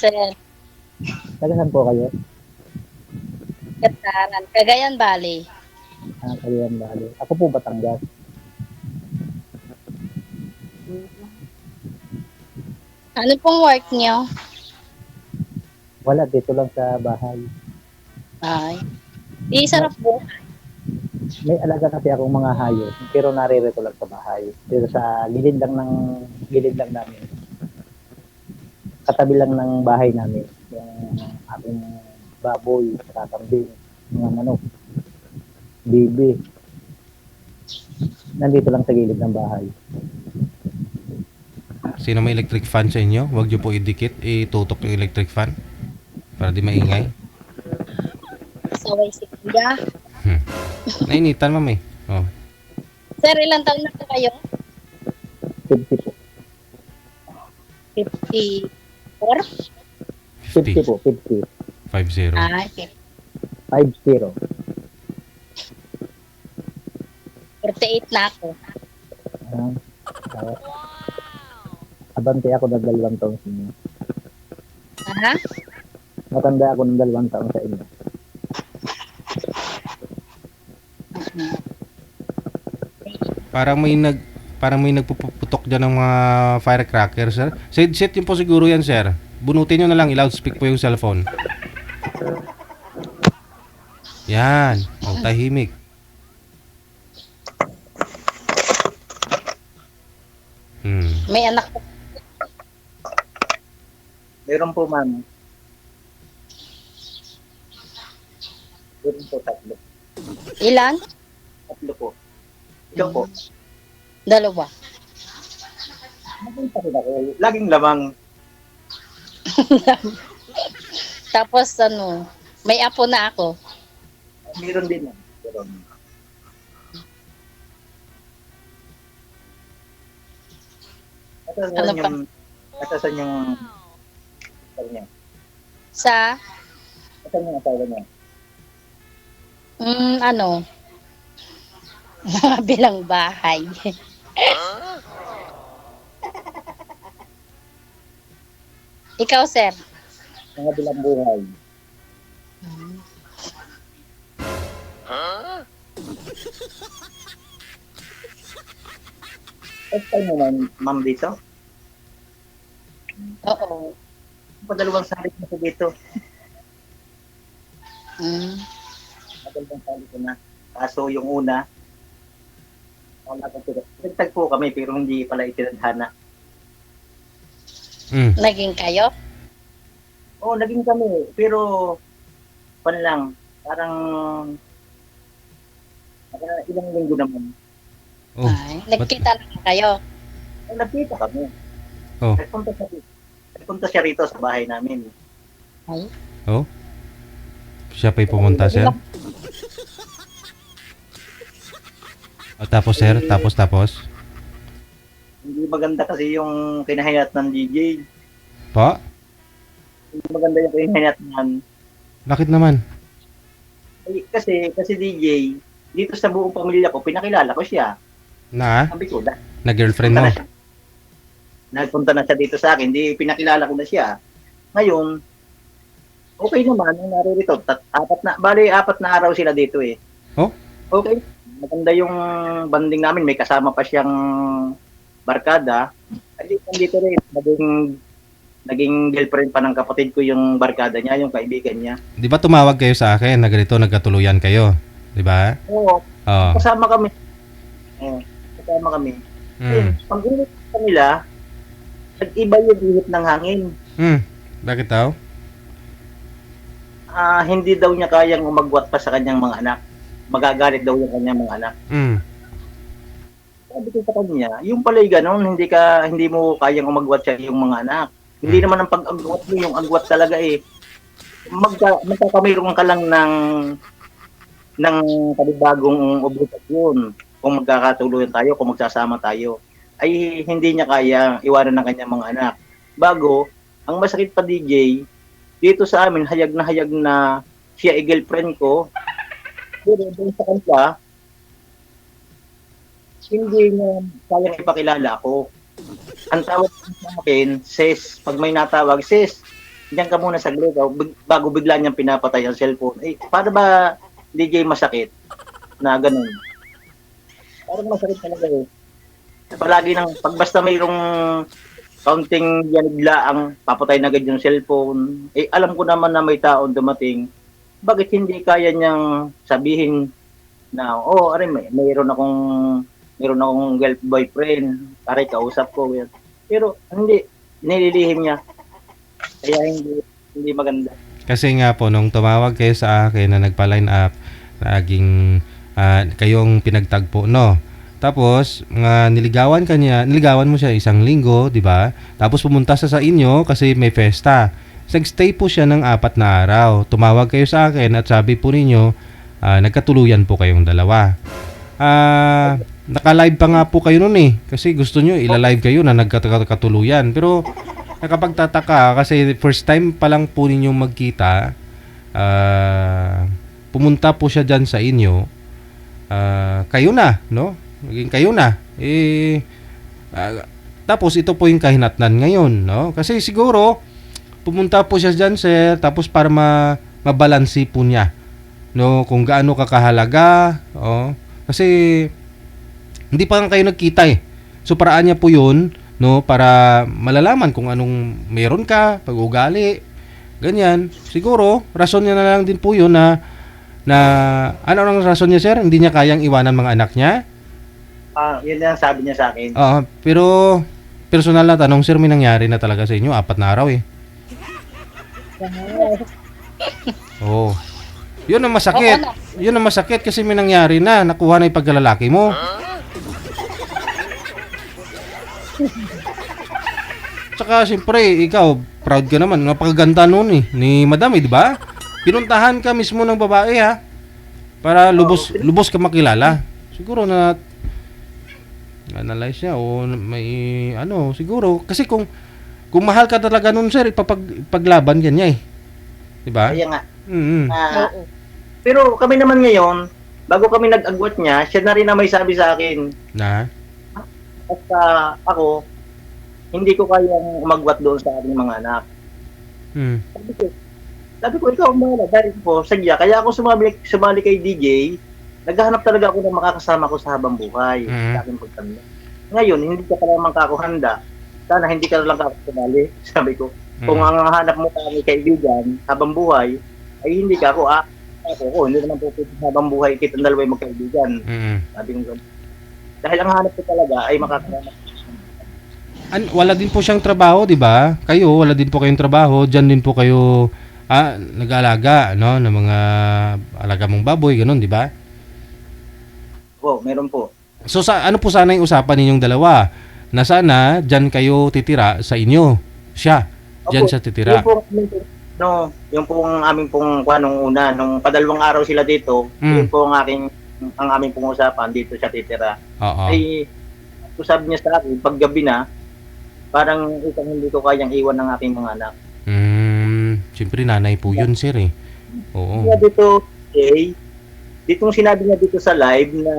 sir. Taga saan po kayo? Gataran. Cagayan Valley. Cagayan Valley. Ako po Batangas. Ano pong work niyo? Wala, dito lang sa bahay. Ay. Di sarap po. May alaga kasi akong mga hayop, pero naririto lang sa bahay. Pero sa gilid lang namin. Katabi lang ng bahay namin. Yung aking baboy, kambing, mga manok, bibi. Nandito lang sa gilid ng bahay. Sino may electric fan sa inyo? Huwag nyo po idikit, itutok yung electric fan para di maingay. Saway si Kuya. Nainitan, ma'am eh. Oh. Sir, ilang taon na po kayo? 50 po. 54? 50 po, 50. 50. Ah, okay. 50. 48 na ako. Abante ako ng 2 taon sa inyo. Aha? Matanda ako ng 2 taon sa inyo. Parang may nagpuputok dyan ng mga firecracker, sir. Set yun po siguro yan, sir. Bunutin nyo na lang, i-loudspeak po yung cellphone. Yan. O, tahimik. May anak po. Meron po, ma'am. Meron po 3. Ilan? 3 po. Ikaw po. 2. Laging lamang. Tapos ano, may apo na ako. Meron din. Meron. Ano pa? Atasan yung asawa niya. Sa, Atasan yung asawa niya. ano, mga bilang bahay. Ikaw, sir? Mga bilang buhay. First time mo, ma'am, dito? Oo. Padalawang salit na ko dito. Mm. Padalawang salit ko na. Kaso yung una, wala ko sila. Nagtagpo kami pero hindi pala itinadhana. Naging kayo? Oo, naging kami. Pero, lang, parang ilang linggo naman. Oh, Ay, nagkita na kayo? Nagkita kami. Oh. Nagpunta siya rito sa bahay namin. Ay. Oh? Siya pa'y pumunta, sir? Oh, tapos, sir? Tapos? Hindi maganda kasi yung kinahinat ng DJ. Po? Hindi maganda yung kinahinat ng... Bakit naman? Kasi DJ, dito sa buong pamilya ko, pinakilala ko siya. Na? Sabi ko, Na girlfriend mo? Nagpunta na siya dito sa akin, di pinakilala ko na siya. Ngayon, okay naman, nung naririto, 4 na araw sila dito eh. Oh? Okay, maganda yung banding namin, may kasama pa siyang barkada. Ay, dito rin, naging girlfriend pa ng kapatid ko yung barkada niya, yung kaibigan niya. Di ba tumawag kayo sa akin na ganito, nagkatuluyan kayo? Di ba? Oo, Oo. kasama kami. Kasama kami. Pag-init nila, nag-iba yung ihip ng hangin. Bakit daw? Hindi daw niya kayang umagwat pa sa kanyang mga anak. Magagalit daw yung kanyang mga anak. Sabi ko sa kanya, yung pala'y ganon, hindi mo kayang umagwat siya yung mga anak. Hindi naman ang pag-agwat mo, yung agwat talaga eh. Magkakamayroon ka lang ng panibagong obligasyon kung magkakatuluyan tayo, kung magsasama tayo. Ay hindi niya kaya iwanan ng kanyang mga anak. Bago, ang masakit pa DJ, dito sa amin, hayag na siya ay girlfriend ko. Pero doon sa kanya, hindi niya kayang ipakilala ako. Ang tawag sa akin, sis, pag may natawag, sis, diyan ka muna saglit, bago bigla niyang pinapatay ang cellphone. Eh, paano ba, DJ, masakit na ganun? Parang masakit talaga eh. Palagi nang, pag basta mayroong counting yanigla ang papatay na agad yung cellphone, eh, alam ko naman na may taon dumating, bakit hindi kaya niyang sabihin na, oh, aray, mayroon akong boyfriend, aray, kausap ko. Yan. Pero, hindi, nililihim niya. Kaya hindi maganda. Kasi nga po, nung tumawag kayo sa akin na nagpa-line up, naging kayong pinagtagpo, no? Tapos, niligawan mo siya 1 linggo, di ba? Tapos pumunta siya sa inyo kasi may festa. Nag-stay po siya ng 4 na araw. Tumawag kayo sa akin at sabi po ninyo, nagkatuluyan po kayong dalawa. Naka-live pa nga po kayo nun eh. Kasi gusto nyo, ila-live kayo na nagkatuluyan. Pero, nakapagtataka kasi first time pa lang po ninyong magkita, pumunta po siya dyan sa inyo, kayo na, no? Naging kayo na. Tapos ito po yung kahinatnan ngayon, no? Kasi siguro, pumunta po siya dyan, sir, tapos para mabalansi po niya, no? Kung gaano kakahalaga, oh. Kasi, hindi pa kayo nagkita eh. So, paraan niya po yun, no, para malalaman kung anong meron ka, pag-ugali, ganyan. Siguro, rason niya na lang din po yun na ano ang rason niya, sir? Hindi niya kayang iwanan mga anak niya? Yun ang sabi niya sa akin. Pero, personal na tanong, sir, may nangyari na talaga sa inyo, 4 na araw eh. Oh. Yun ang masakit. Yun ang masakit kasi may nangyari na, nakuha na yung pagkalalaki mo. Tsaka siyempre, ikaw, proud ka naman. Napakaganda noon eh, ni madam eh, di ba? Pinuntahan ka mismo ng babae ha, para lubos ka makilala. Siguro na analyze niya o may siguro. Kasi kung mahal ka talaga noon, sir, ipaglaban ka niya eh. Di ba? Kaya nga. Mm-hmm. Pero kami naman ngayon, bago kami nag-agwat niya, siya na rin na may sabi sa akin. Na? At ako, hindi ko kayang umagwat doon sa ating mga anak. Sabi ko, ikaw umala, dahil po, sadya. Kaya ako sumali kay DJ, naghahanap talaga ako ng makakasama ko sa habang buhay. Sa aking pagtanda. Ngayon, hindi ka pala mangkakuhanda. Sana hindi ka lang sumali, sabi ko. Kung ang hanap mo kami kaibigan, habang buhay, ay hindi ka ako, hindi naman po habang buhay kitang dalawa yung magkaibigan. Sabi ko, dahil ang hanap ko talaga ay makakasama. Wala din po siyang trabaho, di ba? Kayo, wala din po kayong trabaho. Diyan din po kayo nag-aalaga, no? Ng mga alaga mong baboy, ganun, di ba? Oo, meron po. So, ano po sana yung usapan ninyong dalawa? Na sana, dyan kayo titira sa inyo. Siya, dyan siya titira. Yung pong aming pong nung una, nung padalawang araw sila dito, yun po ang aming pong usapan, dito siya titira. Oo. Ay, sabi niya sa akin, pag gabi na, parang hindi ko kayang iwan ng aking mga anak. Siyempre nanay po yun, sir eh. Oo. Dito sinabi niya dito sa live na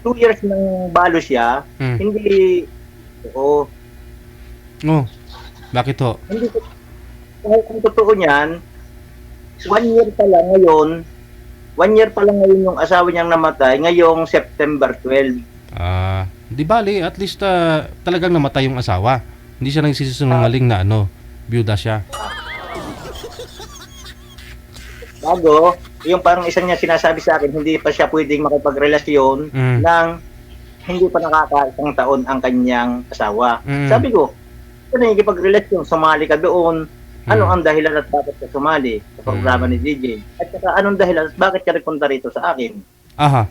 2 years nang balo siya, hindi, bakit ho? Hindi ko, kung totoo niyan, 1 year pa lang ngayon, 1 year pa lang ngayon yung asawa niyang namatay, ngayong September 12. Di bali, at least talagang namatay yung asawa. Hindi siya nagsisinungaling na byuda siya. Bago, yung parang isang niya sinasabi sa akin, hindi pa siya pwedeng makipagrelasyon nang hindi pa nakaka-1 taon ang kanyang asawa. Sabi ko, kung nakikipagrelasyon, sumali ka doon, ano ang dahilan at bakit ka sumali sa programa ni DJ? At saka anong dahilan at bakit ka nagpunta rito sa akin? Aha.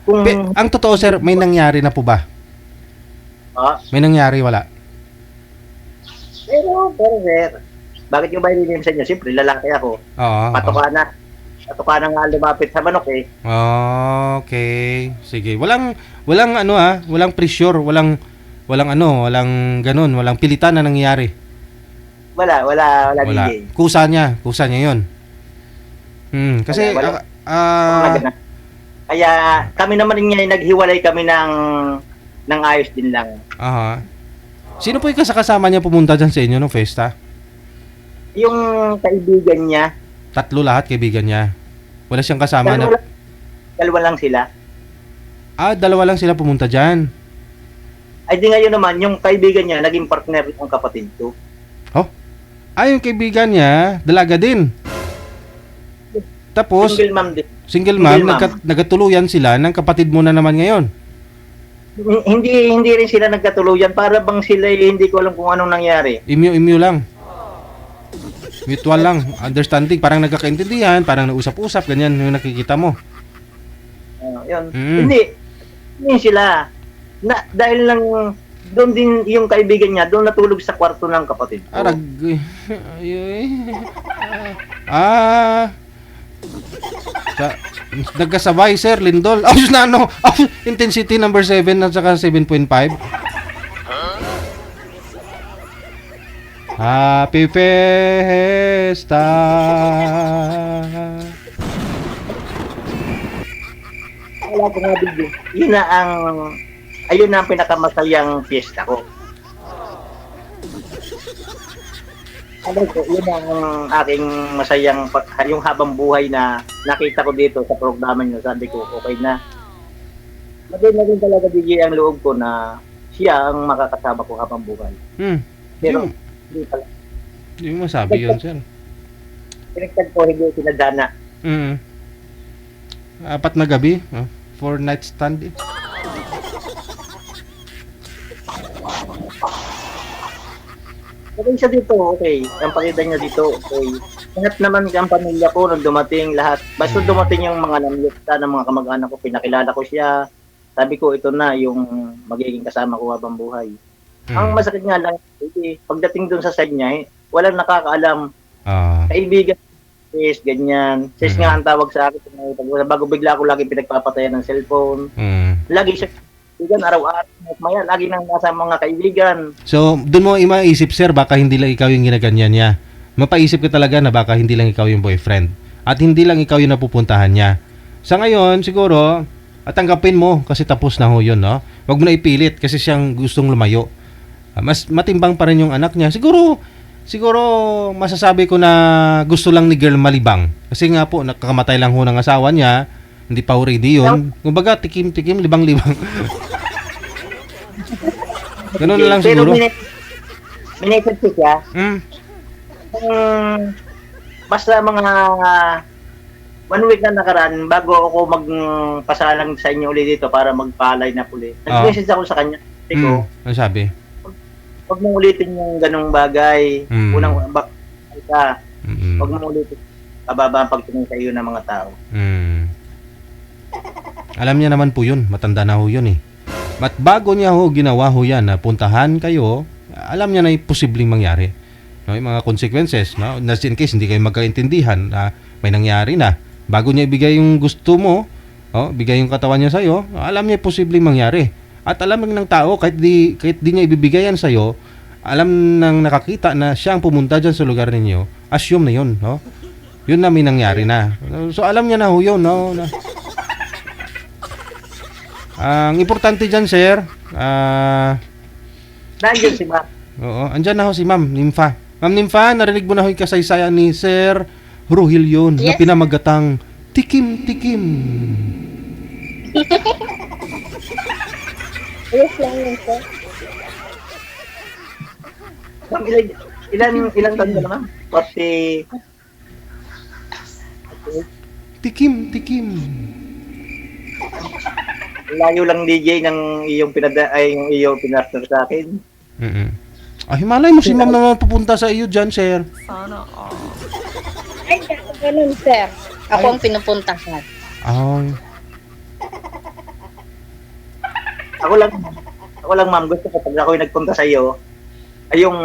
Ang totoo, sir, may nangyari na po ba? May nangyari, wala? Pero sir, bakit yung ba hinilim sa inyo? Siyempre, lalaki ako. Patuka na nga lumapit sa manok eh. Okay. Sige. Walang walang pressure, walang ganun, walang pilitan na nangyayari. Wala DJ. Kusa niya 'yon. Kasi wala. Kaya kami naman rin naghiwalay kami ng ayos din lang. Sino po yung kasama niya pumunta dyan sa inyo ng festa? Yung kaibigan niya, Tatlo lahat kaibigan niya. Wala siyang kasama na... dalawa lang sila. Dalawa lang sila pumunta dyan. Ay di ngayon naman, yung kaibigan niya, naging partner ng kapatid ko. Yung kaibigan niya, dalaga din. Tapos, Single mom din. single Single mom, mom. nagkatuluyan sila ng kapatid mo na naman ngayon. Hindi rin sila nagkatuluyan. Para bang sila hindi ko alam kung anong nangyari. Imyo lang. Mutual lang. Understanding. Parang nagkakaintindihan, parang nausap-usap, ganyan yung nakikita mo. Yun. Mm. Hindi sila. Dahil lang doon din yung kaibigan niya, doon natulog sa kwarto ng kapatid ko. Arag. Nagkasabay, Sir Lindol. Na ano? Intensity number 7 at saka 7.5. Happy Fiesta. Wala ko nga video. Ayun na ang pinakamasayang fiesta ko. Alam ko, yun ang aking masayang, yung habang buhay na nakita ko dito sa programa niyo. Sabi ko, okay na. Maganda rin talaga DJ ang loob ko na siya ang makakasama ko habang buhay. Pero, hindi pala. Hindi mo masabi yun, Sir. Pinagtag ko, hindi sinadana. 4 na gabi. 4 night stand. Okay siya dito, okay. Ang pakita niya dito, okay. Lahat naman ang pamilya ko nung dumating, lahat. Basta dumating yung mga namiyota ng mga kamag-anak ko, pinakilala ko siya. Sabi ko, ito na yung magiging kasama ko habang buhay. Ang masakit nga lang, pagdating dun sa side niya, walang nakakaalam. Kaibigan, sis, ganyan. Sis nga ang tawag sa akin. Bago bigla ako lagi pinagpapatayan ng cellphone. Lagi siya kaibigan, araw-araw, maya, lagi nang nasa mga kaibigan. So, doon mo imaisip, Sir, baka hindi lang ikaw yung ginaganyan niya. Mapaisip ka talaga na baka hindi lang ikaw yung boyfriend. At hindi lang ikaw yung napupuntahan niya. Sa ngayon, siguro, tanggapin mo kasi tapos na ho yun, no? Huwag mo na ipilit kasi siyang gustong lumayo. Mas matimbang pa rin yung anak niya. Siguro masasabi ko na gusto lang ni girl malibang. Kasi nga po, nakakamatay lang ho ng asawa niya. Hindi pa ho ready yun. Kumbaga, tikim-tikim, libang-libang. Ganun na lang siguro. Pero minessage ko siya. Basta mga 1 week na nakaraan bago ako magpasalang sa inyo ulit dito para magpalay na uli. Nag-message ako sa kanya. Sabi ko, ano sabi? Huwag mong ulitin yung ganong bagay. Unang ka. Huwag mong ulitin. Kababa ang pagtingin sa iyo ng mga tao. Alam niya naman po yun. Matanda na ho yun eh. At bago niya ho ginawa ho yan na puntahan kayo, alam niya na yung posibleng mangyari. No, yung mga consequences. No? In case hindi kayo magkaintindihan, may nangyari na. Bago niya ibigay yung gusto mo, bigay yung katawan niya sa'yo, alam niya yung posibleng mangyari. At alam ng tao, kahit di niya ibibigayan sa'yo, alam nang nakakita na siya ang pumunta dyan sa lugar ninyo, assume na yun. No? Yun na may nangyari na. So alam niya na ho yun. No? Ang importante dyan, Sir, Nandiyan si Ma'am. oo, andyan na ho si Ma'am Nympha. Ma'am Nympha, narinig mo na ho yung kasaysayan ni Sir Rohilyon na Yes. pinamagatang tikim-tikim. Yes lang yun, sir. Ma'am, ilang taon ka na, Ma'am? 40. Tikim-tikim. Layo lang DJ ng iyong yung iyong pinastor sa akin. Himalay mo si Ma'am na pupunta sa iyo dyan, Sir. Ay, ganun, sir. Ako ang pinupuntahan. Ako lang Ma'am, gusto ko pag ako'y nagpunta sa iyo, ay yung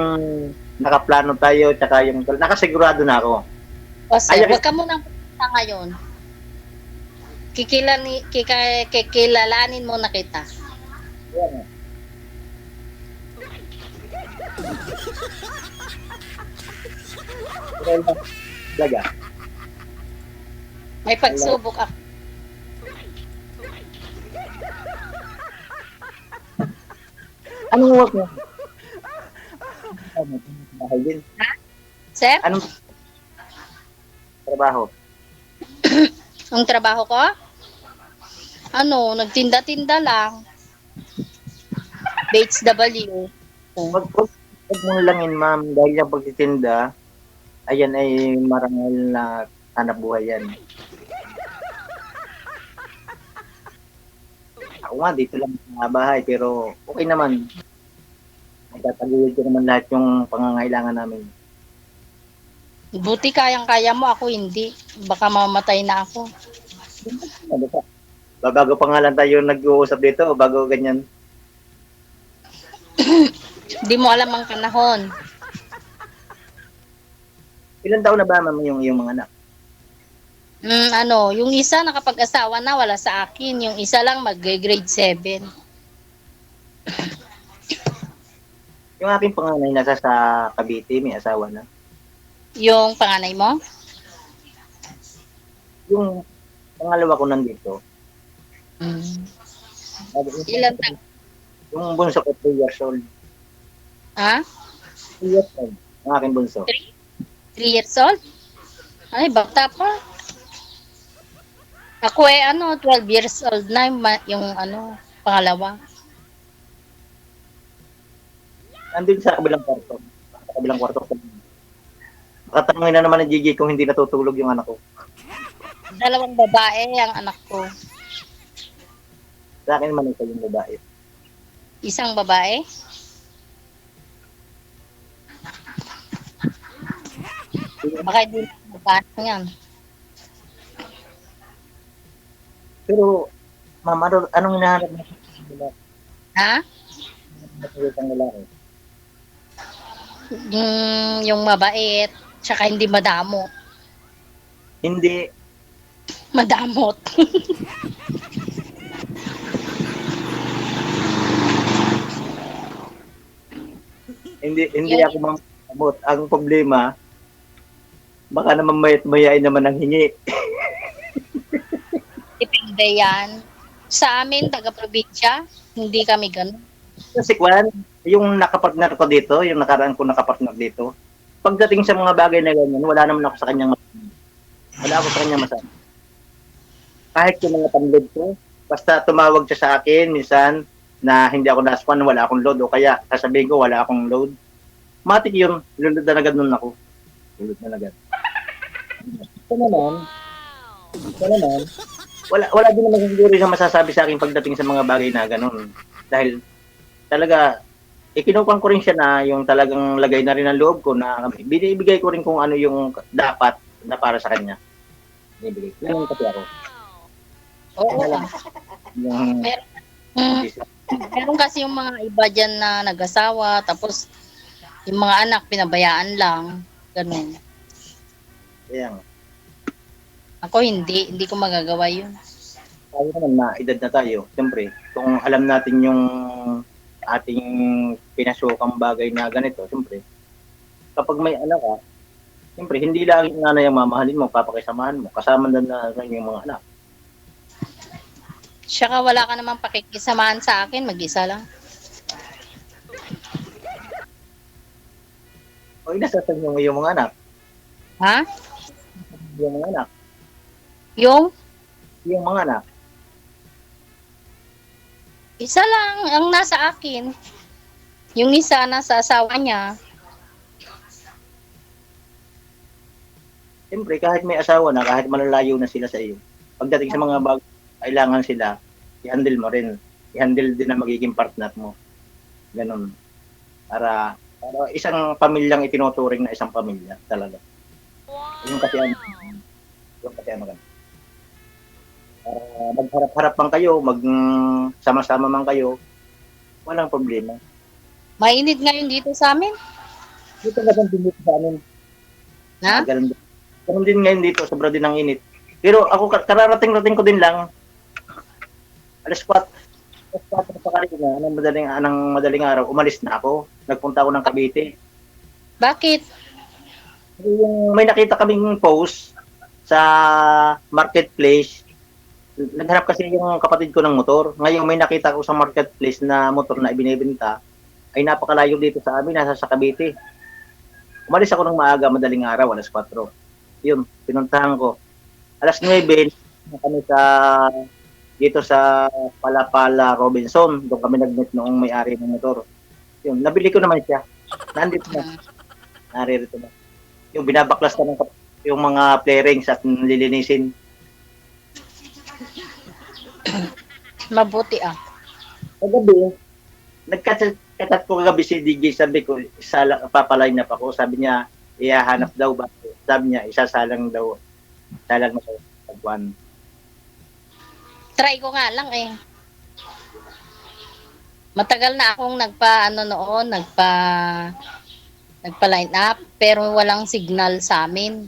nakaplano tayo, tsaka yung nakasigurado na ako. O, sir, Ay, huwag ka munang pupunta ngayon. Kikilalanin mo na kita. Yan. Talaga. May pagsubok ako. Anong work mo? Bahay din. Sir, Anong trabaho? ang trabaho ko? Ano, nagtinda-tinda lang. BHW. Oh. Wag mo langin, ma'am, dahil yung pagtitinda, ayan ay marangal na hanap buhay yan. Ako nga, dito lang sa bahay, pero okay naman. Nagtataguyod ko naman lahat yung pangangailangan namin. Buti kayang-kaya mo, ako hindi. Baka mamatay na ako. Ano pa? Bago pa nga lang tayo nag-uusap dito, bago ganyan. Di mo alam ang panahon. Ilan taon na ba, ma'am, yung mga anak? Ano, yung isa nakapag-asawa na, wala sa akin. Yung isa lang mag-grade 7. Yung aking panganay nasa sa Cavite, may asawa na. Yung panganay mo? Yung pangalawa ko nandito, Mm. Ilan taon? yung bunso ko, 3 years old. Ha? 3 years old, ang aking bunso. 3 years old? Ay, bata pa. Ako ano, 12 years old na yung ano, pangalawa. Nandun sa kabilang kwarto. Sa kabilang kwarto. Makatanungin na naman ng Gigi kung hindi natutulog yung anak ko. 2 babae ang anak ko. Sa akin naman ito yung babae. Isang babae. Baka hindi na babae yan. Pero, ma'am, anong hinahanap mo? Ha? Ang lalaki. Yung mabait, tsaka hindi madamo. Hindi, Madamot. hindi ako mamamot. Ang problema, baka naman mayain naman ang hingi. Depende yan. Sa amin, taga-probinsya, hindi kami ganun. Kasi Kwan, yung nakapartner ko dito, yung nakaraan ko nakapartner dito, pagdating sa mga bagay na ganyan, wala naman ako sa kanyang masabi. Wala ako sa kanyang masabi. Kahit yung mga tamlod ko, basta tumawag siya sa akin, minsan, na hindi ako naspan, wala akong load, o kaya sasabihin ko, wala akong load. Matik yun, lulod na agad nun ako. Lulod na agad. Ito naman, wala din naman siguro yung masasabi sa akin pagdating sa mga bagay na ganun. Dahil talaga, ikinukuhan ko rin siya na yung talagang lagay na rin ang loob ko na binibigay ko rin kung ano yung dapat na para sa kanya. Binibigay. Ganun kasi ako. Oo. Yung, Meron kasi yung mga iba dyan na nag-asawa, tapos yung mga anak pinabayaan lang. Ganun. Ayan. Ako hindi ko magagawa yun. Tayo naman na edad na tayo. Siyempre, kung alam natin yung ating pinasukang bagay na ganito, siyempre, kapag may anak ka, siyempre, hindi lang yung nanay ang mamahalin mo, papakisamahan mo, kasama na rin yung mga anak. Tsaka wala ka namang pakikisamahan sa akin, mag-isa lang. O inasasan mo yung mga anak. Ha? Yung mga anak. Yung Yung mga anak. isa lang ang nasa akin. Yung isa nasa asawa niya. Siyempre, kahit may asawa na, kahit malalayo na sila sa iyo, pagdating sa mga bagay, kailangan sila, i-handle mo rin. I-handle din na magiging partner mo. Ganun. Para isang pamilyang itinuturing na isang pamilya talaga. Yung kasi ano, ganun. Magharap-harap man kayo, sama-sama man kayo, walang problema. Mainit ngayon dito sa amin. Dito na din dito sa amin. Ha? Ganun din ngayon dito, sobra din ang init. Pero ako, kararating-rating ko din lang, alas 4 pa kanina, anong madaling araw, umalis na ako. Nagpunta ako ng Cavite. Bakit? Yung may nakita kaming post sa marketplace. Naghanap kasi yung kapatid ko ng motor. Ngayon may nakita ko sa marketplace na motor na ibinebenta ay napakalayo dito sa amin, nasa sa Cavite. Umalis ako ng maaga, madaling araw, alas 4. Yun, pinuntahan ko. Alas 9, na kami dito sa Palapala Robinson. Doon kami nag-meet noong may-ari ng motor. Yun, nabili ko naman siya. Nandito na. Naririto na. Yung binabaklas na yung mga flarings at nililinisin. Mabuti ah. Kagabi, nagkatat ko kagabi si DJ, sabi ko, papaline up ako. Sabi niya, ihahanap daw ba? Sabi niya, isasalang daw. Salang na daw. Tagwan. Try ko nga lang eh. Matagal na akong nagpa-line up, pero walang signal sa amin.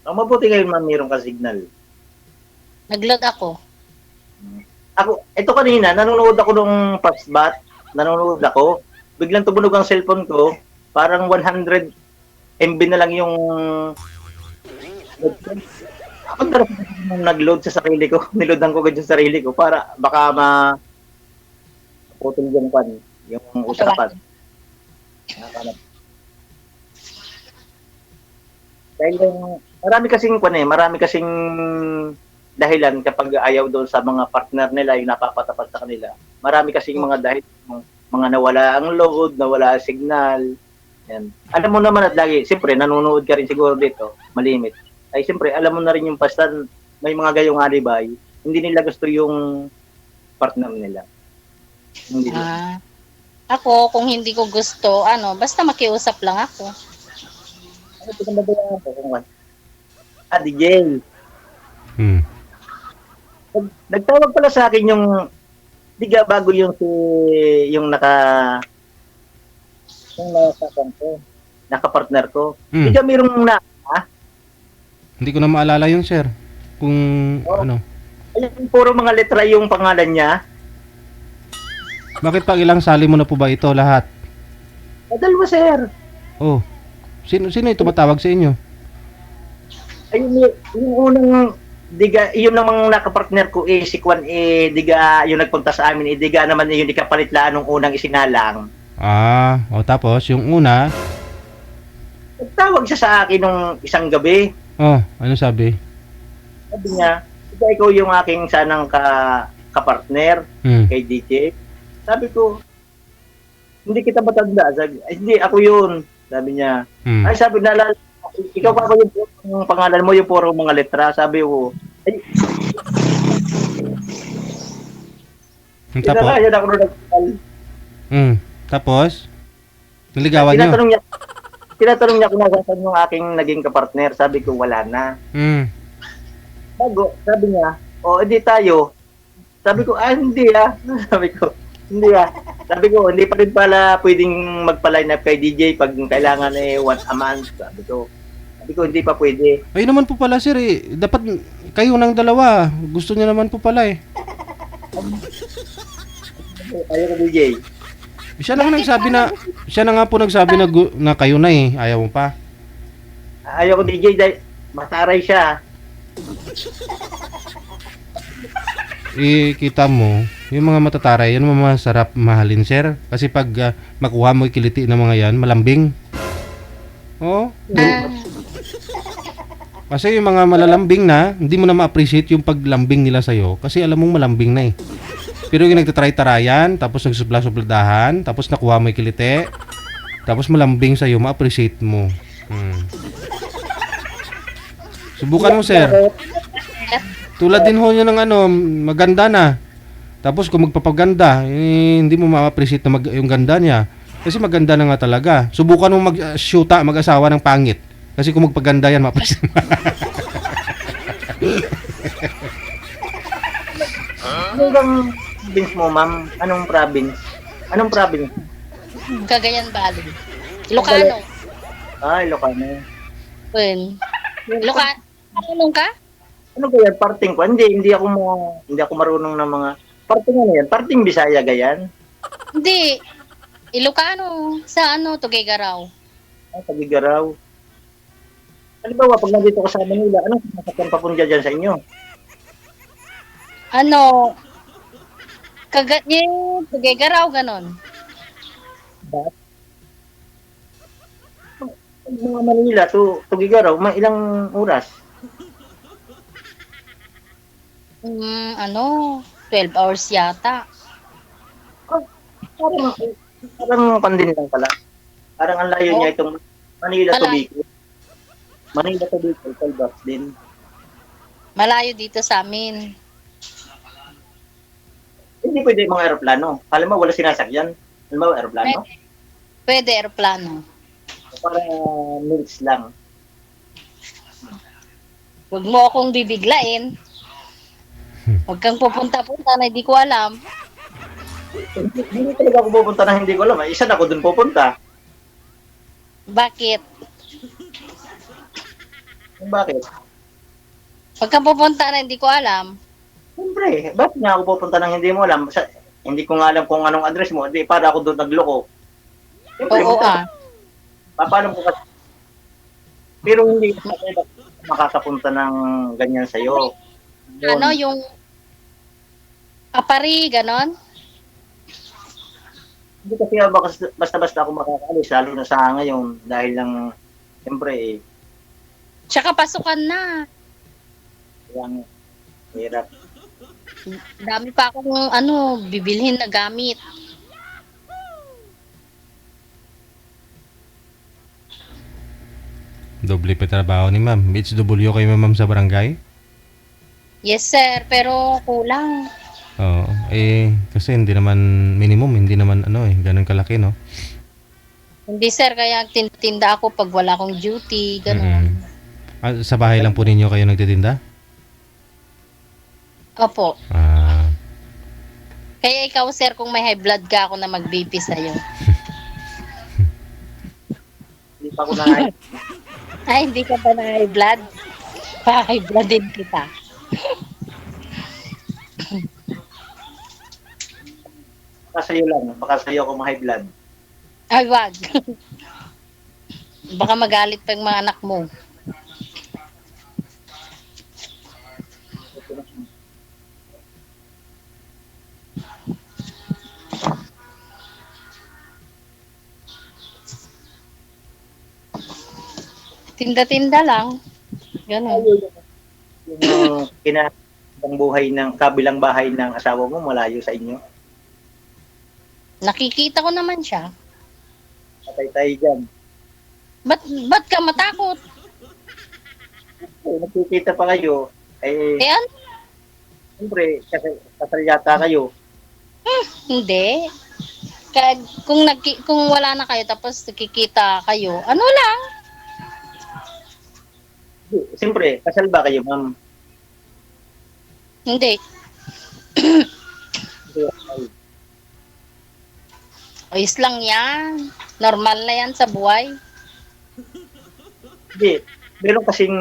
Ang mabuti ngayon, ma'am, mayroon ka signal. Nag-load ako. Ito kanina, nanonood ako nung first bat. Nanonood ako. Biglang tumunog ang cellphone ko. Parang 100 MB na lang yung ako nag-load sa sarili ko. Niloadan ko ganyan sa sarili ko para baka putol yung usapan. Dahil marami kasing dahilan kapag ayaw doon sa mga partner nila, yung napapatapat sa kanila. Marami kasing mga dahil, mga nawala ang load, nawala ang signal. Yan. Alam mo naman at lagi, siyempre, nanonood ka rin siguro dito, malimit. Ay siyempre, alam mo na rin yung pastan, may mga gayong alibay, hindi nila gusto yung partner nila. Hindi nila. Ako, kung hindi ko gusto, basta makiusap lang ako. Ano ito na ba yan? DJ. Nagtawag pala sa akin yung bago yung naka-partner ko. Diga mayroong Hindi ko na maalala yun, sir. Kung ano. Ayun, puro mga letra yung pangalan niya. Bakit pag ilang sali mo na po ba ito lahat? Dalawa, sir. Oh. Sino yung tumatawag sa inyo? Ayun, yung unang yun namang nakapartner ko si Kwan diga yung nagpunta sa amin diga naman yung ikapalitlaan nung unang isinalang. Tapos yung una, nagtawag siya sa akin nung isang gabi. Ano sabi? Sabi niya, ikaw yung aking sanang kapartner kay DJ. Sabi ko, hindi kita matanda. Hindi, ako yun. Sabi niya. Ay, sabi, naalala, ikaw pa yung pangalan mo, yung puro mga letra. Sabi ko, tapos? Tapos? Naligawan niyo? Tinatanong niya kung nasaan yung aking naging kapartner. Sabi ko, wala na. Bago, sabi niya, edi tayo. Sabi ko, hindi Sabi ko, hindi Sabi ko, hindi pa rin pala pwedeng magpa-line up kay DJ pag kailangan once a month. Sabi ko, hindi pa pwede. Ay naman po pala, sir. Dapat kayo ng dalawa. Gusto niya naman po pala Ayaw ko DJ. Siya na nga po nagsabi na kayo na Ayaw mo pa. Ayaw ko DJ dahil mataray siya. Kita mo, yung mga matataray, yan masarap mahalin, sir. Kasi pag makuha mo kiliti ng mga yan, malambing. Kasi yung mga malalambing na, hindi mo na ma-appreciate yung paglambing nila sa'yo. Kasi alam mong malambing na Pero yung nagtatry-tarayan, tapos nagsupla-supladahan, tapos nakuha mo yung kiliti, tapos malambing sa'yo, ma-appreciate mo. Subukan mo, sir. Tulad din ho nyo ng maganda na. Tapos kung magpapaganda, hindi mo ma-appreciate na yung ganda niya. Kasi maganda na nga talaga. Subukan mo mag-shoota, mag-asawa ng pangit. Kasi kung magpaganda yan, ma-appreciate mo. Anong province mo, ma'am? Anong province? Cagayan Valley. Ilocano. Ilocano. Ilocano ka? Ano kaya parting ko? Hindi ako marunong ng mga parting yan. Parting Bisaya gayan? Hindi. Ilocano. Sa Tuguegarao. Tuguegarao. Halimbawa, pag nandito ka sa Manila, anong sasakyan papunta dyan sa inyo? Tuguegarao, ganon. Mga Manila to Gigaraw, may ilang oras? Ano, 12 hours yata. Ah, parang parang pandin lang pala. Parang ang layo Oo, niya itong Manila to malayo, Bicol. Manila to Bicol, 12 hours din. malayo dito sa amin. Hindi pwede mga eroplano. Alam mo, wala sinasakyan. Alam mo, eroplano? Pwede, pwede aeroplano. Para minutes lang. Huwag mo akong bibiglain. Huwag kang pupunta-punta na hindi ko alam. Hindi talaga ako pupunta na hindi ko alam. Isa na ako dun pupunta. Bakit? Bakit? Huwag kang pupunta na hindi ko alam. Siyempre, bakit nga ako pupunta nang hindi mo alam? Hindi ko nga alam kung anong address mo. Hindi, para ako doon nagloko. Siyempre, Oo ah. papalam ko kasi. Pero hindi ko makakapunta ng ganyan sa'yo. Ano, yung apari, ganon? Hindi kasi basta-basta ako makakaalis, lalo na sa ngayon. Dahil lang, siyempre, Tsaka pasukan na. yung hirap. Dami pa akong ano, bibilhin na gamit. Doble pa trabaho ni ma'am. HW kayo ma'am sa barangay? Yes sir, pero kulang. Oo. Kasi hindi naman minimum, hindi naman ganun kalaki, no? Hindi sir, kaya tinda ako pag wala akong duty, ganon. Sa bahay lang po ninyo kayo nagtitinda? Opo. Ah, Kaya ikaw sir, kung may high blood ka, ako na mag-BP sa'yo. Hindi pa ako na Ay, hindi ka ba na high blood? Pa-high blood din kita. baka sa'yo lang. Baka sa'yo ako ma-high blood. Ay, wag. Baka magalit pa yung mga anak mo. Tinda-tinda lang. Ganon. Yung kinakabang buhay ng kabilang bahay ng asawa mo malayo sa inyo. Nakikita ko naman siya. Patay tayo dyan. Ba't ka matakot? Nakikita pa kayo. Eh ano? Siyempre, kasal yata kayo. Hindi. Kung wala na kayo tapos nakikita kayo, ano lang? Siyempre, kasal ba kayo, ma'am? Hindi. Ayos lang yan. Normal na yan sa buhay. Hindi. Meron kasing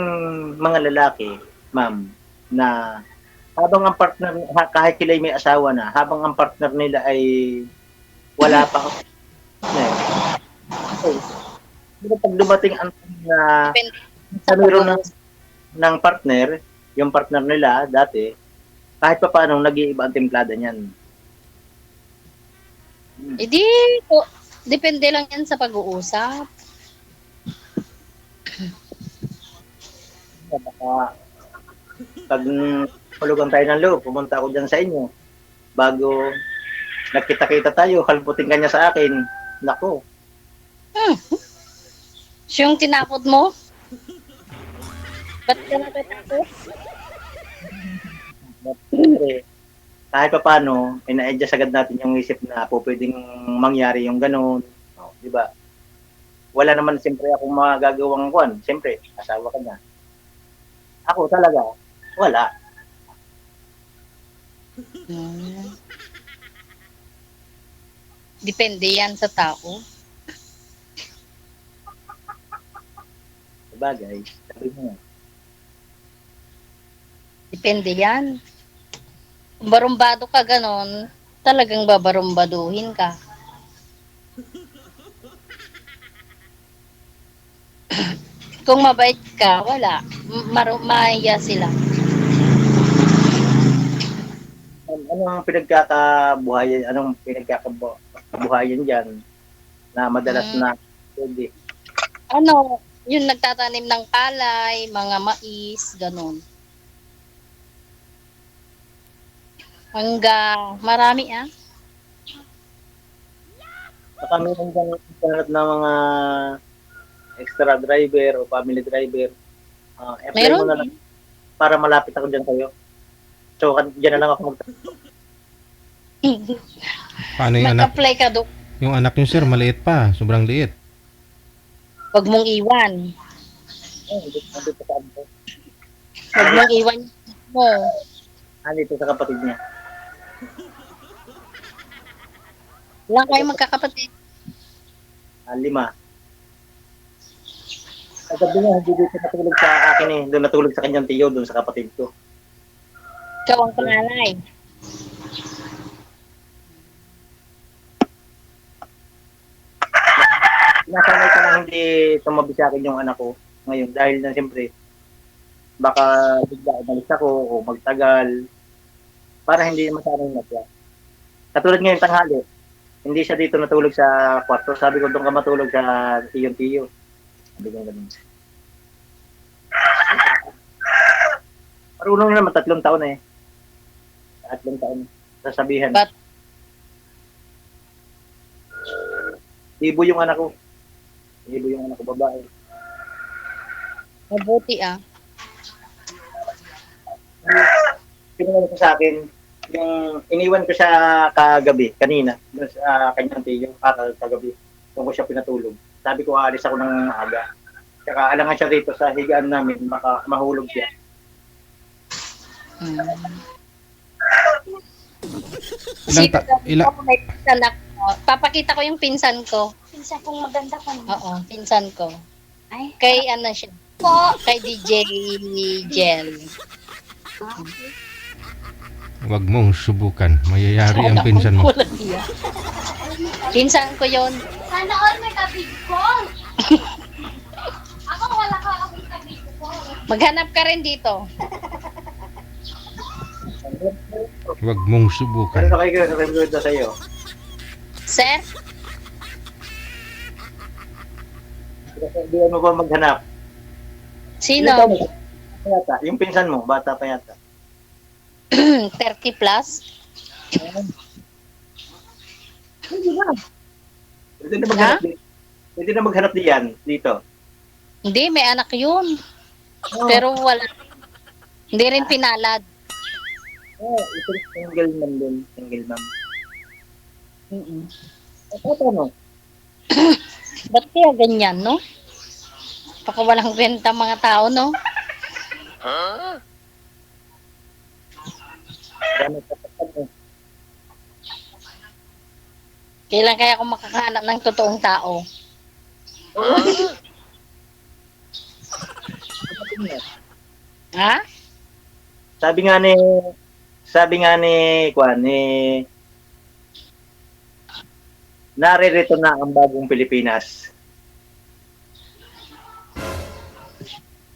mga lalaki, ma'am, na habang ang partner, kahit sila may asawa na, habang ang partner nila ay wala pa. Pero pag dumating ang na Depende sa meron ng partner, yung partner nila dati, kahit pa paano nag-iiba ang templada niyan. Hindi. Depende lang yan sa pag-uusap. Baka pag hulugan tayo ng loob, pumunta ako dyan sa inyo. Bago nagkita-kita tayo, halputin ka niya sa akin. Nako. Siya yung tinakot mo? Ba't ka natatakot? Kahit pa paano, ina-adjust agad natin yung isip na po pwedeng mangyari yung ganun. Oh, di ba? Wala naman siyempre akong magagawang kwan. Siyempre, asawa ka na. Ako talaga, wala. Depende yan sa tao. Sabagay, sabi mo. Depende yan. Kung barumbado ka ganon, talagang babarumbaduhin ka. Kung mabait ka, wala. Mahiya sila. Anong pinagkakabuhayan dyan na madalas na pwede? Ano, yung nagtatanim ng palay, mga mais, ganun. Hanggang marami Baka meron kang internet na mga extra driver o family driver. Apply mo Meron na lang para malapit ako dyan sa'yo. So, dyan na lang ako Paano yung anak? Mag-apply ka doon. Yung anak niyo, sir, maliit pa. Sobrang liit. Huwag mong iwan. Andito sa ano. Huwag mong iwan mo. Andito sa kapatid niya. Ilan kayo magkakapatid? 5. Ang gabi niya, hindi dito natulog sa akin eh. Doon natulog sa kanyang tiyo, doon sa kapatid ko. Ikaw ang panganay. Nasanay ka na hindi tumabi sa akin yung anak ko ngayon dahil na siyempre baka bigla umalis ako o magtagal para hindi masanay na siya. Katulad ngayon tanghali, hindi siya dito natulog sa kwarto. Sabi ko doon ka matulog sa tiyo-tiyo. Sabi ko ganun. Marunong naman 3 taon eh. 3 taon. Sasabihan. But- Ibo yung anak ko. Ibo yung anak ko, babae. Mabuti Pinunod ko sa akin, yung iniwan ko siya kagabi, kanina, doon sa kanyang tiyo, kagabi, kung ko siya pinatulog. Sabi ko, aalis ako ng maaga. Tsaka alangan siya rito sa higaan namin, baka mahulog siya. May pinsan ako. Papakita ko yung pinsan ko. Pinsan kong maganda ka. Oo, pinsan ko. Ay, Kay ano siya? po. Kay DJ Gel. Huwag mong subukan. Mayayari ang pinsan mo. Walang iya. Pinsan ko yon. Sana all may kabig ko. Ako wala ka akong kabig ko. Maghanap ka rin dito. Huwag mong Ano subukan. na kayo nag-record na sa'yo? Sir? Hindi mo ba maghanap? Sino? Yata, yung pinsan mo, bata pa yata. 30 plus? Pwede na maghanap dito. Pwede na maghanap diyan, dito. Hindi, may anak yun. Pero wala. Hindi rin pinalad. Ito single mom din, single mom. Ano? Ba't kaya ganyan, no? Baka walang renta mga tao, no? Gamit sa pagkakas. Kailan kaya ako makakahanap ng totoong tao? Ha? Sabi nga ni Kwan, naririto na ang bagong Pilipinas.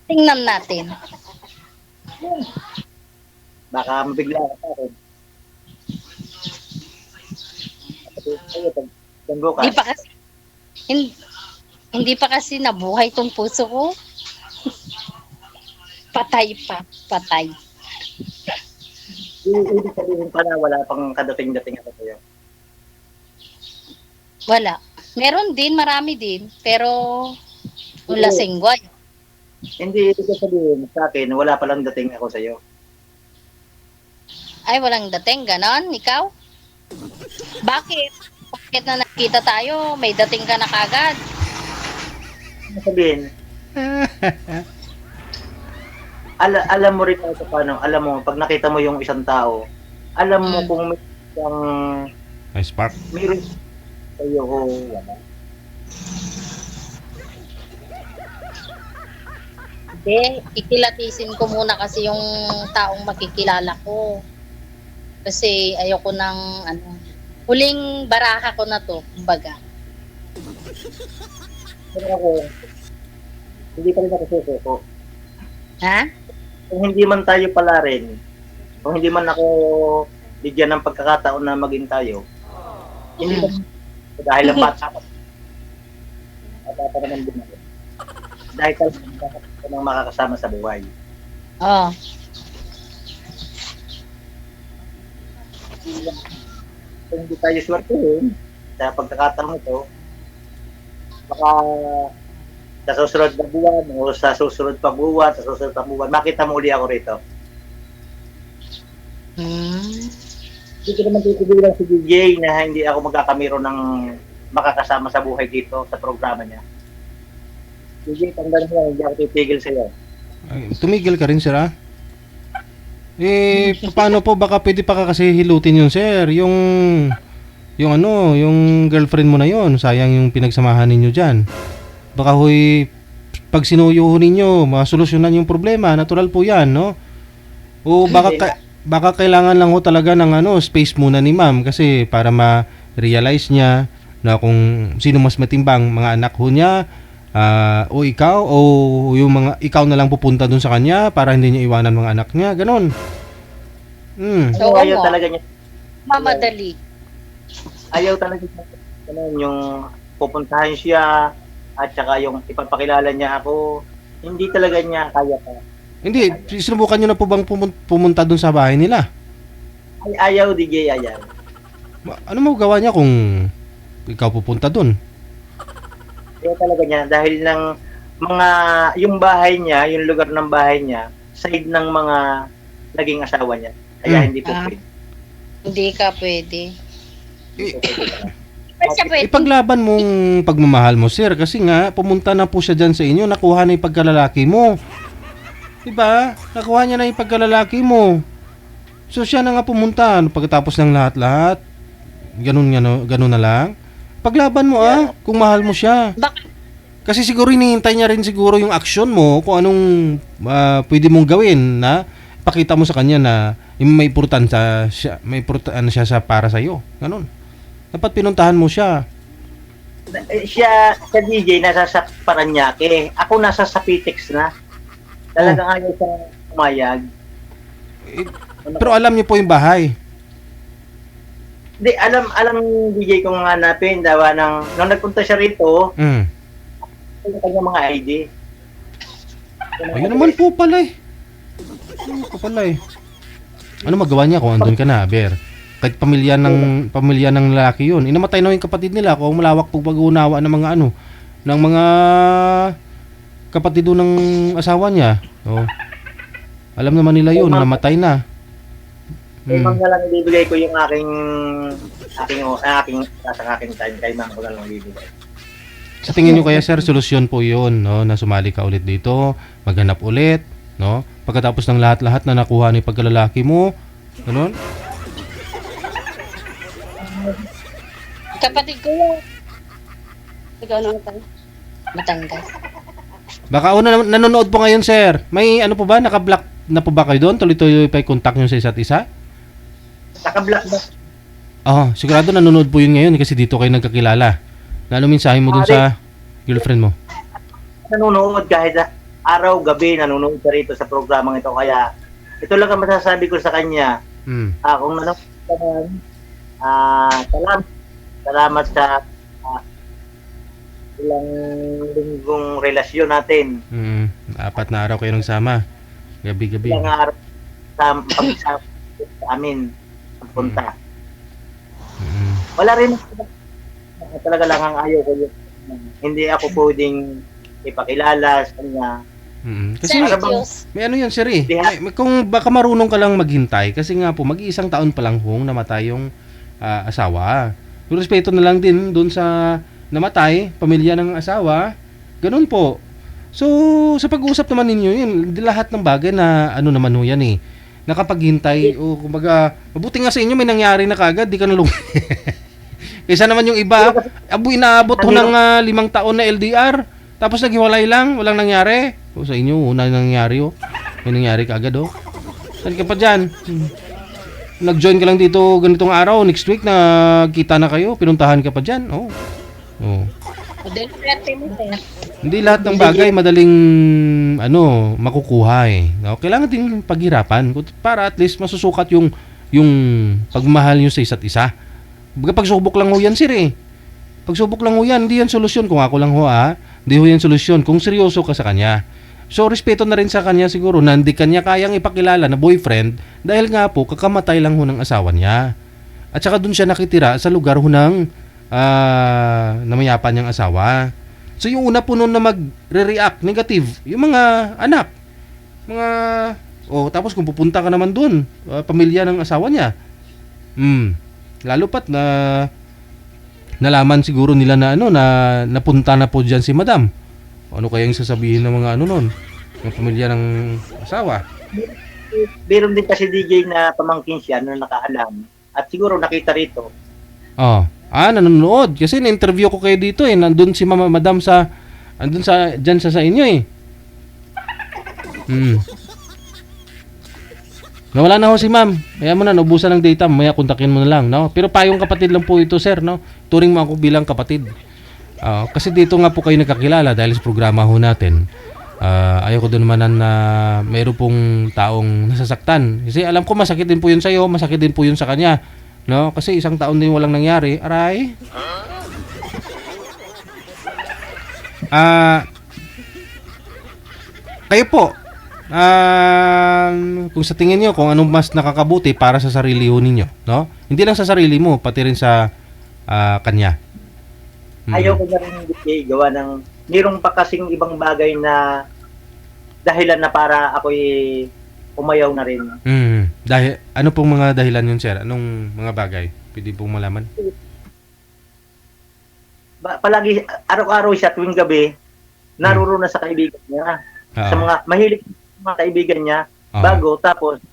Tingnan natin. Baka mabigla ka sa akin. Hindi pa kasi hindi pa kasi nabuhay tong puso ko. Patay pa, patay. Ibig sabihin pa na wala pang kadating-dating ako sa'yo. Wala. Meron din, marami din. Pero wala singway. Hindi, ibig sabihin sa akin, wala palang dating ako sa'yo. Ay, walang dating. Ganon, ikaw? Bakit? Bakit na nakita tayo, may dating ka na kagad? Ibig sabihin, alam mo rin ako paano, alam mo, pag nakita mo yung isang tao, alam mo kung may isang, May spark. mayroon sa'yo o wala. Hindi, ikilatisin ko muna kasi yung taong makikilala ko. Kasi ayoko ng huling baraha ko na to, kumbaga. Pero ako, hindi pa rin ako susuko. Ha? Kung hindi man tayo pala rin, kung hindi man ako bigyan ng pagkakataon na maging tayo, hindi pa dahil ang bata pa. Bata pa naman din ako. dahil talaga ng makakasama sa buhay. Oh. Kung hindi tayo swertuhin sa pagkakataon ito, baka sa susunod na buwan o sa susunod pa buwan, sa susunod pa buwan, makita mo uli ako rito. Hindi ko naman titigilan si DJ na hindi ako magkakamero ng makakasama sa buhay dito sa programa niya. DJ, tandaan mo, hindi ako titigil sa iyo. Ay, tumigil ka rin, sir, ah? Paano po? Baka pwede pa ka kasi hilutin yun, sir. Yung girlfriend mo na yon, sayang yung pinagsamahan ninyo dyan. Baka huy, pag sinuyo ho ninyo, masolusyonan yung problema. Natural po yan, no? O baka kailangan lang ho talaga ng space muna ni ma'am kasi para ma-realize niya na kung sino mas matimbang, mga anak ho niya, o ikaw, o yung mga ikaw na lang pupunta dun sa kanya para hindi niya iwanan mga anak niya, ganon. So, Ayaw talaga niya. mamadali. Ayaw talaga niya. Yung pupuntahan siya at saka yung ipapakilala niya ako, hindi talaga niya kaya pa. Hindi, sinubukan niyo na po bang pumunta dun sa bahay nila? Ay, ayaw, DJ, ayaw. Ano mo gawa niya kung ikaw pupunta dun? Ayaw talaga niya dahil ng mga, yung bahay niya, yung lugar ng bahay niya, side ng mga naging asawa niya. Kaya hindi po pwede. Hindi ka pwede. Hindi po pwede. Kasi pwede. Ipaglaban mong pagmamahal mo, sir, kasi nga pumunta na po siya dyan sa inyo, nakuha na yung pagkalalaki mo. Diba? Nakuha niya na yung pagkalalaki mo. So siya na nga pumunta pagkatapos ng lahat-lahat. Ganun na lang. Paglaban mo kung mahal mo siya. Bakit? Kasi siguro hinihintay niya rin siguro yung action mo kung anong pwede mong gawin na pakita mo sa kanya na may importansya siya, siya para sa iyo. Ganun. Dapat pinuntahan mo siya. Siya, sa DJ, nasa sa Paranaque. Ako nasa sa Pitex na. Talagang ayaw siyang umayag. Pero alam niyo po yung bahay. Hindi, alam DJ kung hanapin. Dawa nung nagpunta siya rito, yung kanyang mga ID. Ayun naman po pala eh. Ano magawa niya kung andun ka na, Ber? Kahit pamilya ng lalaki yun. Inamatay na yung kapatid nila kung malawak po pag-uunawa ng mga ng mga kapatid doon ng asawa niya. Oh. Alam naman nila yun, namatay na. Ma'am na lang ibibigay ko yung aking time kay ma'am ko na lang ibibigay. Sa tingin niyo kaya, sir, solusyon po yun, no? Na sumali ka ulit dito, maghanap ulit, no? Pagkatapos ng lahat-lahat na nakuha ni pagkalalaki mo, ganun? Kapatid ko yan. Ikaw naman tayo. Batangas. Baka nanonood po ngayon, sir. May ano po ba? Naka-block na po ba kayo doon? Tuloy-tuloy pa yung contact nyo sa isa't isa? Naka-block na. Sigurado nanonood po yun ngayon kasi dito kayo nagkakilala. Ano mensahe mo dun sa girlfriend mo? Nanonood kahit araw, gabi, nanonood siya rito sa programang ito. Kaya ito lang ang masasabi ko sa kanya. Kung nanonood ka naman, salamat sa ilang linggong relasyon natin. 4 na araw kayo nagsama. Gabi-gabi. Ilang araw sa amin pagpunta. Wala rin talaga lang ang ayaw ko yun. Hindi ako pwedeng ipakilala sa kanya. Kasi may ano yun, sir eh. Kung baka marunong ka lang maghintay kasi nga po mag-iisang taon pa lang hong namatay yung asawa. Yung respeto na lang din doon sa namatay, pamilya ng asawa. Ganun po. So, sa pag-uusap naman ninyo, yun, lahat ng bagay na ano naman ho yan eh. Nakapaghintay o kumbaga, mabuti nga sa inyo may nangyari na kagad, di ka nalung. Kaysa naman yung iba, inaabot ho ng 5 taon na LDR, tapos naghiwalay lang, walang nangyari. O sa inyo, una nangyari ho. May nangyari kagad ho. Saan ka pa dyan? Nag-join ka lang dito ganitong araw, next week na kita na kayo, pinuntahan ka pa dyan. Oh. Hindi lahat ng bagay madaling makukuha eh. No? Kailangan din paghirapan para at least masusukat yung pagmahal nyo sa isa't isa. Pagsubok lang ho yan, sir eh. Pagsubok lang ho yan, hindi yan solusyon. Kung ako lang ho Hindi ho yan solusyon kung seryoso ka sa kanya. So, respeto na rin sa kanya siguro na hindi kanya kayang ipakilala na boyfriend dahil nga po kakamatay lang ho ng asawa niya. At saka dun siya nakitira sa lugar ho ng namayapan niyang asawa. So, yung una po nun na magre-react negative, yung mga anak. Tapos kung pupunta ka naman dun, pamilya ng asawa niya. Lalo pat na nalaman siguro nila na na napunta na po diyan si Madam. Ano kayang sasabihin ng mga nun, ng pamilya ng asawa? Meron din kasi DJ na pamangkin siya na nakaalam. At siguro nakita rito. Nanonood. Kasi na-interview ko kayo dito nandun si Madam dyan sa inyo Nawala na ho si ma'am. Kaya mo na, naubusan ng data. Maya kontakin mo na lang, no? Pero payong kapatid lang po ito, sir, no? Turing mo ako bilang kapatid. Kasi dito nga po kayo nagkakilala dahil sa programa ho natin. Ayoko doon naman na mayroon pong taong nasasaktan. Kasi alam ko masakit din po yun sa'yo, masakit din po yun sa kanya. No? Kasi isang taon din walang nangyari. Aray. Kayo po, kung sa tingin niyo kung anong mas nakakabuti para sa sarili ho ninyo, no? Hindi lang sa sarili mo, pati rin sa kanya. Ayaw ko na rin DJ gawa ng mayroong pa kasing ibang bagay na dahilan na para ako'y umayaw na rin. Dahil ano pong mga dahilan yun, sir? Anong mga bagay? Pwede pong malaman? Palagi araw-araw siya tuwing gabi naroon na sa kaibigan niya. Sa mga mahilig mga kaibigan niya bago, tapos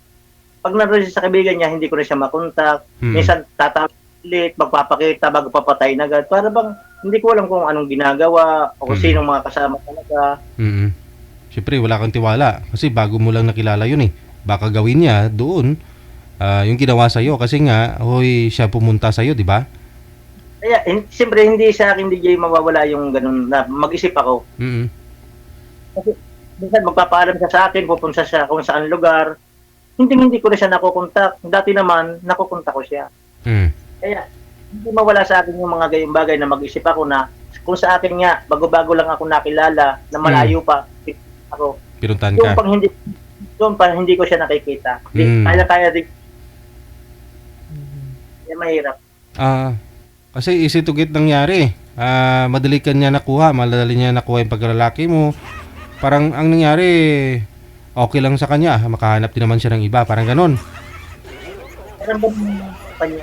pag naroon siya sa kaibigan niya hindi ko na siya makontak. Minsan tatalit, magpapakita bago papatay na agad. Para bang hindi ko alam kung anong ginagawa o kung sinong mga kasama talaga. Siyempre wala kang tiwala kasi bago mo lang nakilala yun baka gawin niya doon yung ginawa sa'yo kasi nga siya pumunta sa'yo, di ba? Kaya siyempre hindi sa akin DJ mawawala yung ganun na mag-isip ako. Kasi minsan magpapaalam siya sa akin, pupunta siya kung saan lugar. Hindi ko na siya nakukontak. Dati naman, nakukontak ko siya. Kaya, hindi mawala sa akin yung mga gayong bagay na mag-isip ako na kung sa akin nga, bago-bago lang ako nakilala, na malayo pa, ako. Pinuntahan ka. Doon pa hindi ko siya nakikita. Kaya din. Kaya mahirap. Kasi easy to get nangyari. Madali ka niya nakuha, madali niya nakuha yung pagkalalaki mo. Parang ang nangyari, okay lang sa kanya. Makahanap din naman siya ng iba. Parang ganon. Parang ba kanya?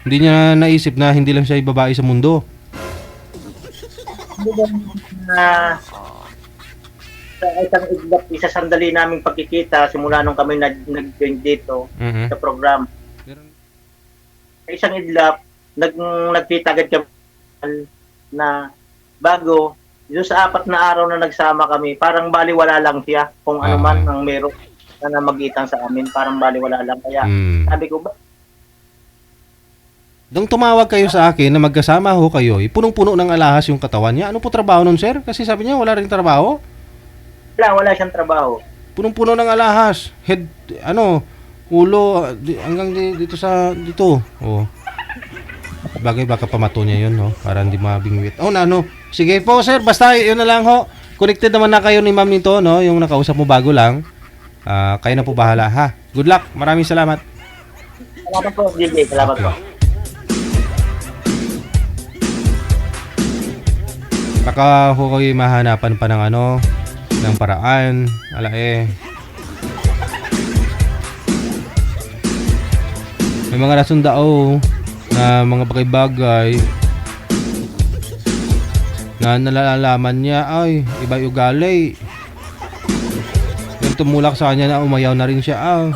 Hindi niya naisip na hindi lang siya babae sa mundo. Hindi ba na sa isang iglap, isa sandali naming pagkikita simula nung kami nag-join dito sa program. Sa isang idlap, nagkita agad kami na bago, doon sa 4 na araw na nagsama kami, parang baliwala lang siya kung ano man ang meron na magitan sa amin, parang baliwala lang. Kaya sabi ko, Nung tumawag kayo sa akin na magkasama ho kayo, punong-puno ng alahas yung katawan niya. Ano po trabaho nun, sir? Kasi sabi niya wala rin trabaho. Wala siyang trabaho. Punong-puno ng alahas. Head, ulo, hanggang dito sa, dito. Bagay baka pamato niya yun, no? Para hindi mabingwit. Sige po, sir. Basta yun na lang, ho. Connected naman na kayo ni ma'am nito, no? Yung nakausap mo bago lang. Kayo na po bahala, ha? Good luck. Maraming salamat. Salamat po, DJ. Salamat po. Baka ho kayo mahanapan pa ng ng paraan. May mga rason daw na mga bagay-bagay na nalalaman niya ay iba yung ugali. Yung tumulak sa kanya na umayaw na rin siya.